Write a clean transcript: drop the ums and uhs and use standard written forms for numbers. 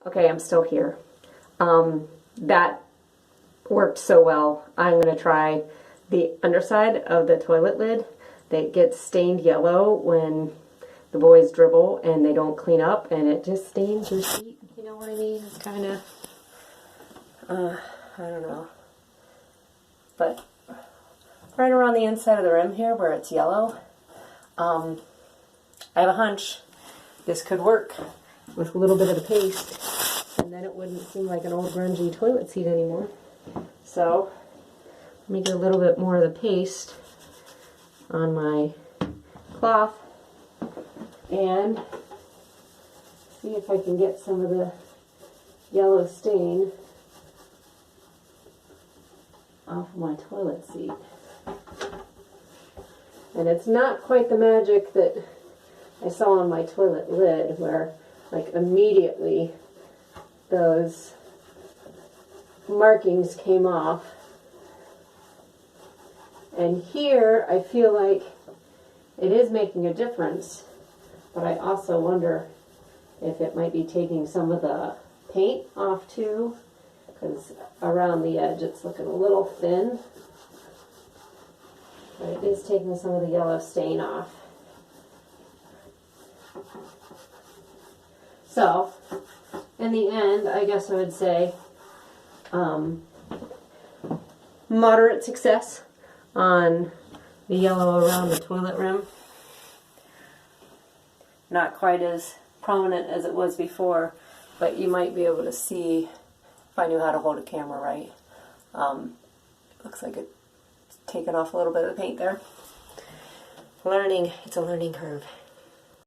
Okay, I'm still here. That worked so well. I'm going to try the underside of the toilet lid that gets stained yellow when the boys dribble and they don't clean up, and it just stains your seat. You know what I mean? It's kind of, I don't know. But right around the inside of the rim here where it's yellow, I have a hunch this could work with a little bit of the paste, and then it wouldn't seem like an old grungy toilet seat anymore. So let me get a little bit more of the paste on my cloth and see if I can get some of the yellow stain off of my toilet seat. And it's not quite the magic that I saw on my toilet lid, where like immediately those markings came off. And here I feel like it is making a difference, but I also wonder if it might be taking some of the paint off too, because around the edge it's looking a little thin, but it is taking some of the yellow stain off. So in the end, I guess I would say moderate success on the yellow around the toilet rim. Not quite as prominent as it was before, but you might be able to see if I knew how to hold a camera right. Looks like it's taken off a little bit of the paint there. It's a learning curve.